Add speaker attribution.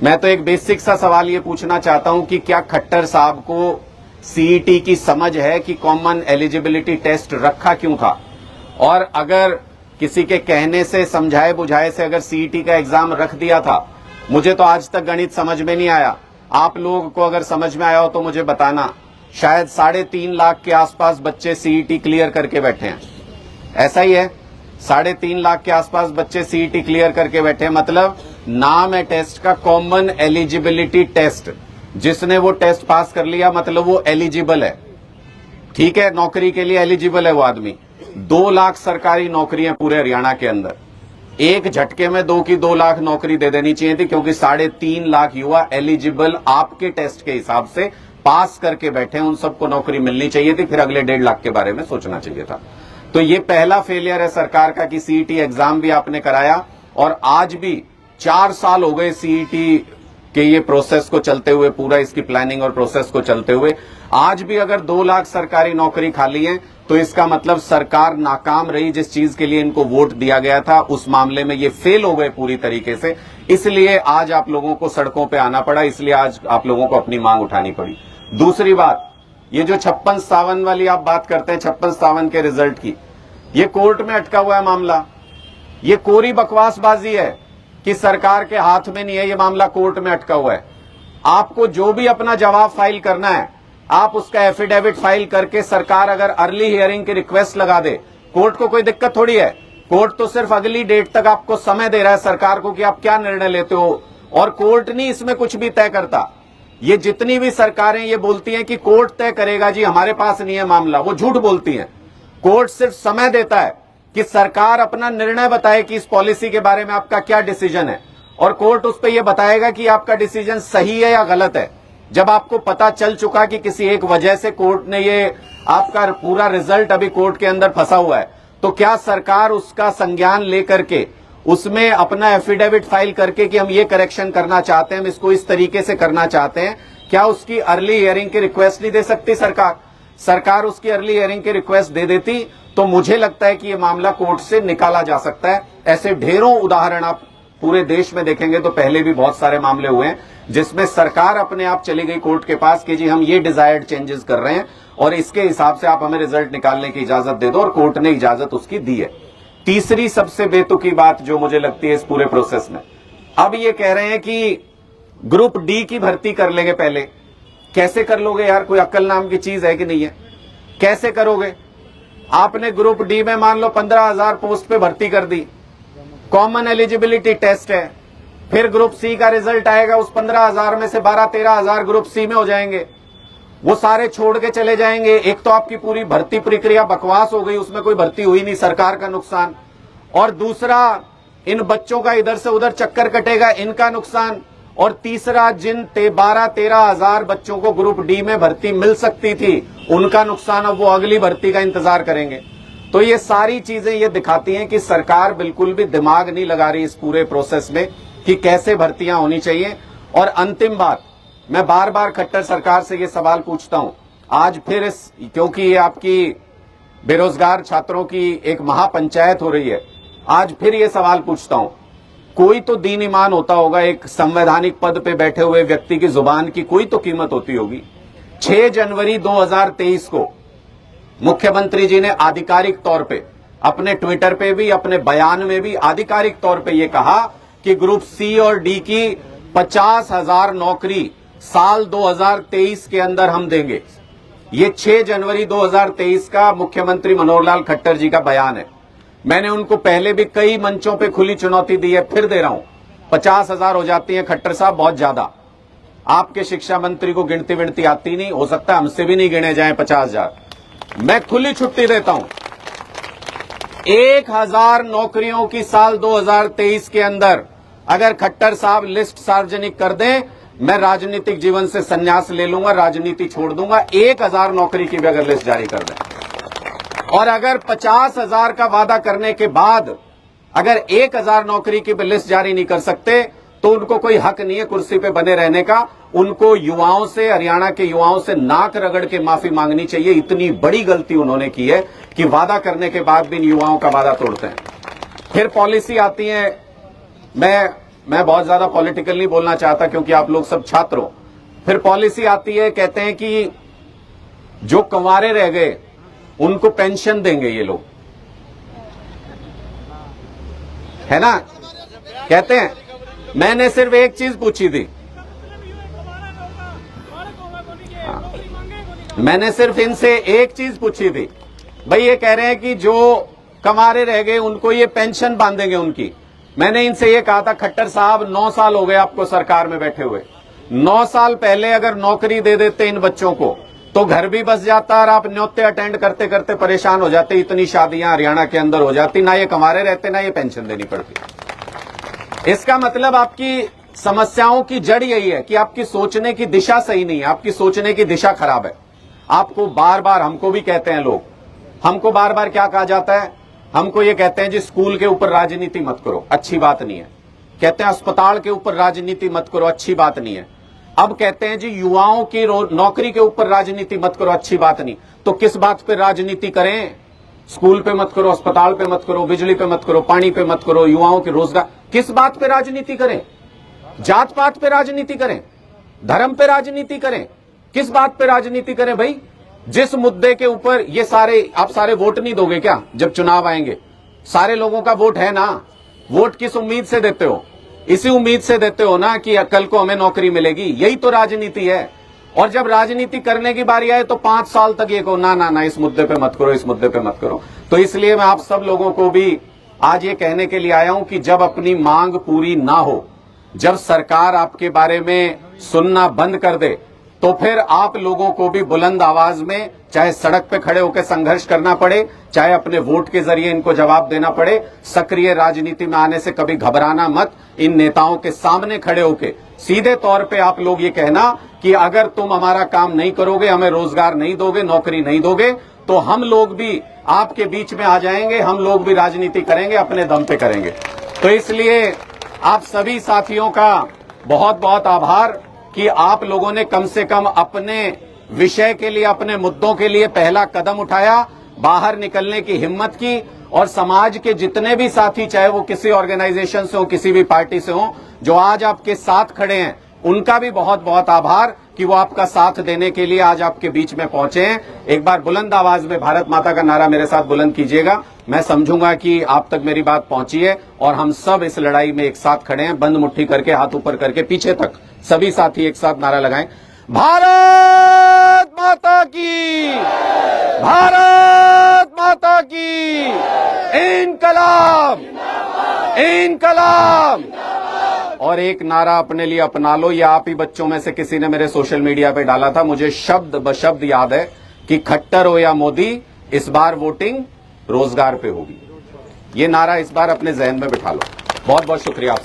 Speaker 1: मैं तो एक बेसिक सा सवाल ये पूछना चाहता हूं कि क्या खट्टर साहब को सीईटी की समझ है कि कॉमन एलिजिबिलिटी टेस्ट रखा क्यों था? और अगर किसी के कहने से, समझाए बुझाए से अगर सीईटी का एग्जाम रख दिया था, मुझे तो आज तक गणित समझ में नहीं आया, आप लोगों को अगर समझ में आया हो तो मुझे बताना। शायद 3.5 लाख के आसपास बच्चे सीईटी क्लियर करके बैठे हैं, ऐसा ही है? 3.5 लाख के आसपास बच्चे सीईटी क्लियर करके बैठे हैं। मतलब नाम है टेस्ट का कॉमन एलिजिबिलिटी टेस्ट, जिसने वो टेस्ट पास कर लिया मतलब वो एलिजिबल है, ठीक है, नौकरी के लिए एलिजिबल है वो आदमी। 2 लाख सरकारी नौकरियां पूरे हरियाणा के अंदर, एक झटके में 2 लाख नौकरी दे देनी चाहिए थी, क्योंकि 3.5 लाख युवा एलिजिबल आपके टेस्ट के हिसाब से पास करके बैठे हैं, उन सबको नौकरी मिलनी चाहिए थी, फिर अगले 1.5 लाख के बारे में सोचना चाहिए था। तो ये पहला फेलियर है सरकार का कि सीईटी एग्जाम भी आपने कराया, और आज भी 4 साल हो गए सीईटी के ये प्रोसेस को चलते हुए, पूरा इसकी प्लानिंग और प्रोसेस को चलते हुए। आज भी अगर 2 लाख सरकारी नौकरी खाली है तो इसका मतलब सरकार नाकाम रही, जिस चीज के लिए इनको वोट दिया गया था उस मामले में ये फेल हो गए पूरी तरीके से, इसलिए आज आप लोगों को सड़कों पे आना पड़ा, इसलिए आज आप लोगों को अपनी मांग उठानी पड़ी। दूसरी बात, ये जो 56-57 वाली आप बात करते हैं, 56-57 के रिजल्ट की, ये कोर्ट में अटका हुआ है मामला। ये कोरी बकवासबाजी है कि सरकार के हाथ में नहीं है, ये मामला कोर्ट में अटका हुआ है। आपको जो भी अपना जवाब फाइल करना है, आप उसका एफिडेविट फाइल करके, सरकार अगर अर्ली हियरिंग की रिक्वेस्ट लगा दे, कोर्ट को कोई दिक्कत थोड़ी है। कोर्ट तो सिर्फ अगली डेट तक आपको समय दे रहा है सरकार को कि आप क्या निर्णय लेते हो, और कोर्ट नहीं इसमें कुछ भी तय करता। ये जितनी भी सरकारें ये बोलती हैं कि कोर्ट तय करेगा, जी हमारे पास नहीं है मामला, वो झूठ बोलती हैं। कोर्ट सिर्फ समय देता है कि सरकार अपना निर्णय बताए कि इस पॉलिसी के बारे में आपका क्या डिसीजन है, और कोर्ट उस पर यह बताएगा कि आपका डिसीजन सही है या गलत है। जब आपको पता चल चुका कि किसी एक वजह से कोर्ट ने ये आपका पूरा रिजल्ट अभी कोर्ट के अंदर फंसा हुआ है, तो क्या सरकार उसका संज्ञान लेकर के उसमें अपना एफिडेविट फाइल करके कि हम ये करेक्शन करना चाहते हैं, हम इसको इस तरीके से करना चाहते हैं, क्या उसकी अर्ली हियरिंग की रिक्वेस्ट नहीं दे सकती सरकार? सरकार उसकी अर्ली हियरिंग की रिक्वेस्ट दे देती तो मुझे लगता है कि ये मामला कोर्ट से निकाला जा सकता है। ऐसे ढेरों उदाहरण आप पूरे देश में देखेंगे तो पहले भी बहुत सारे मामले हुए हैं जिसमें सरकार अपने आप चली गई कोर्ट के पास कि जी हम ये डिजायर्ड चेंजेस कर रहे हैं और इसके हिसाब से आप हमें रिजल्ट निकालने की इजाजत दे दो, और कोर्ट ने इजाजत उसकी दी है। तीसरी सबसे बेतुकी बात जो मुझे लगती है इस पूरे प्रोसेस में, अब ये कह रहे हैं कि ग्रुप डी की भर्ती कर लेंगे पहले। कैसे कर लोगे यार? कोई अक्ल नाम की चीज है कि नहीं है? कैसे करोगे? आपने ग्रुप डी में मान लो 15,000 पोस्ट पे भर्ती कर दी, कॉमन एलिजिबिलिटी टेस्ट है, फिर ग्रुप सी का रिजल्ट आएगा, उस 15,000 में से 12-13,000 ग्रुप सी में हो जाएंगे, वो सारे छोड़ के चले जाएंगे। एक तो आपकी पूरी भर्ती प्रक्रिया बकवास हो गई, उसमें कोई भर्ती हुई नहीं, सरकार का नुकसान, और दूसरा इन बच्चों का इधर से उधर चक्कर कटेगा, इनका नुकसान, और तीसरा जिन 12-13,000 बच्चों को ग्रुप डी में भर्ती मिल सकती थी उनका नुकसान, अब वो अगली भर्ती का इंतजार करेंगे। तो ये सारी चीजें ये दिखाती हैं कि सरकार बिल्कुल भी दिमाग नहीं लगा रही इस पूरे प्रोसेस में कि कैसे भर्तियां होनी चाहिए। और अंतिम बात, मैं बार बार खट्टर सरकार से ये सवाल पूछता हूं, आज फिर क्योंकि ये आपकी बेरोजगार छात्रों की एक महापंचायत हो रही है, आज फिर ये सवाल पूछता हूं, कोई तो दीन ईमान होता होगा, एक संवैधानिक पद पे बैठे हुए व्यक्ति की जुबान की कोई तो कीमत होती होगी। 6 जनवरी 2023 को मुख्यमंत्री जी ने आधिकारिक तौर पे अपने ट्विटर पे भी, अपने बयान में भी आधिकारिक तौर पे ये कहा कि ग्रुप सी और डी की 50,000 नौकरी साल 2023 के अंदर हम देंगे। ये 6 जनवरी 2023 का मुख्यमंत्री मनोहर लाल खट्टर जी का बयान है। मैंने उनको पहले भी कई मंचों पे खुली चुनौती दी है, फिर दे रहा हूं, 50,000 हो जाती है खट्टर साहब, बहुत ज्यादा। आपके शिक्षा मंत्री को गिनती विनती आती नहीं, हो सकता है हमसे भी नहीं गिने जाए 50,000। मैं खुली छुट्टी देता हूं, 1,000 नौकरियों की साल 2023 के अंदर अगर खट्टर साहब लिस्ट सार्वजनिक कर दें, मैं राजनीतिक जीवन से संन्यास ले लूंगा, राजनीति छोड़ दूंगा। 1,000 नौकरी की भी अगर लिस्ट जारी कर दें, और अगर 50,000 का वादा करने के बाद अगर 1,000 नौकरी की भी लिस्ट जारी नहीं कर सकते तो उनको कोई हक नहीं है कुर्सी पे बने रहने का। उनको युवाओं से, हरियाणा के युवाओं से नाक रगड़ के माफी मांगनी चाहिए। इतनी बड़ी गलती उन्होंने की है कि वादा करने के बाद भी इन युवाओं का वादा तोड़ते हैं। फिर पॉलिसी आती है, मैं मैं बहुत ज्यादा पॉलिटिकल नहीं बोलना चाहता क्योंकि आप लोग सब छात्र हो। फिर पॉलिसी आती है, कहते हैं कि जो कंवारे रह गए उनको पेंशन देंगे ये लोग, है ना। कहते हैं, मैंने सिर्फ एक चीज पूछी थी, मैंने सिर्फ इनसे एक चीज पूछी थी, भाई ये कह रहे हैं कि जो कंवारे रह गए उनको ये पेंशन बांधेंगे उनकी। मैंने इनसे ये कहा था, खट्टर साहब 9 साल हो गए आपको सरकार में बैठे हुए, 9 साल पहले अगर नौकरी दे देते इन बच्चों को तो घर भी बस जाता और आप न्योते अटेंड करते करते परेशान हो जाते, इतनी शादियां हरियाणा के अंदर हो जाती, ना ये कंवारे रहते ना ये पेंशन देनी पड़ती। इसका मतलब आपकी समस्याओं की जड़ यही है कि आपकी सोचने की दिशा सही नहीं है, आपकी सोचने की दिशा खराब है। आपको बार बार, हमको भी कहते हैं लोग, हमको बार बार क्या कहा जाता है, हमको ये कहते हैं जी स्कूल के ऊपर राजनीति मत करो, अच्छी बात नहीं है। कहते हैं अस्पताल के ऊपर राजनीति मत करो, अच्छी बात नहीं है। अब कहते हैं जी युवाओं की नौकरी के ऊपर राजनीति मत करो, अच्छी बात नहीं। तो किस बात पे राजनीति करें? स्कूल पे मत करो, अस्पताल पे मत करो, बिजली पे मत करो, पानी पे मत करो, युवाओं के रोजगार, किस बात पे राजनीति करें? जात पात पे राजनीति करें, धर्म पे राजनीति करें, किस बात पे राजनीति करें भाई? जिस मुद्दे के ऊपर ये सारे, आप सारे वोट नहीं दोगे क्या जब चुनाव आएंगे? सारे लोगों का वोट है ना। वोट किस उम्मीद से देते हो? इसी उम्मीद से देते हो ना कि कल को हमें नौकरी मिलेगी, यही तो राजनीति है। और जब राजनीति करने की बारी आए तो 5 साल तक ये कहो ना ना ना, इस मुद्दे पे मत करो, इस मुद्दे पे मत करो। तो इसलिए मैं आप सब लोगों को भी आज ये कहने के लिए आया हूं कि जब अपनी मांग पूरी ना हो, जब सरकार आपके बारे में सुनना बंद कर दे, तो फिर आप लोगों को भी बुलंद आवाज में चाहे सड़क पे खड़े होकर संघर्ष करना पड़े, चाहे अपने वोट के जरिए इनको जवाब देना पड़े। सक्रिय राजनीति में आने से कभी घबराना मत। इन नेताओं के सामने खड़े होकर सीधे तौर पे आप लोग ये कहना कि अगर तुम हमारा काम नहीं करोगे, हमें रोजगार नहीं दोगे, नौकरी नहीं दोगे, तो हम लोग भी आपके बीच में आ जाएंगे, हम लोग भी राजनीति करेंगे, अपने दम पे करेंगे। तो इसलिए आप सभी साथियों का बहुत बहुत आभार कि आप लोगों ने कम से कम अपने विषय के लिए, अपने मुद्दों के लिए पहला कदम उठाया, बाहर निकलने की हिम्मत की। और समाज के जितने भी साथी, चाहे वो किसी ऑर्गेनाइजेशन से हो, किसी भी पार्टी से हो, जो आज आपके साथ खड़े हैं, उनका भी बहुत बहुत आभार कि वो आपका साथ देने के लिए आज आपके बीच में पहुंचे हैं। एक बार बुलंद आवाज में भारत माता का नारा मेरे साथ बुलंद कीजिएगा। मैं समझूंगा कि आप तक मेरी बात पहुंची है और हम सब इस लड़ाई में एक साथ खड़े हैं। बंद मुट्ठी करके, हाथ ऊपर करके, पीछे तक सभी साथी एक साथ नारा लगाएं, भारत माता की, भारत माता की, इनकलाब, इनकलाब। और एक नारा अपने लिए अपना लो, ये आप ही बच्चों में से किसी ने मेरे सोशल मीडिया पे डाला था, मुझे शब्द ब शब्द याद है कि खट्टर हो या मोदी, इस बार वोटिंग रोजगार पे होगी। ये नारा इस बार अपने जहन में बिठा लो। बहुत बहुत शुक्रिया आप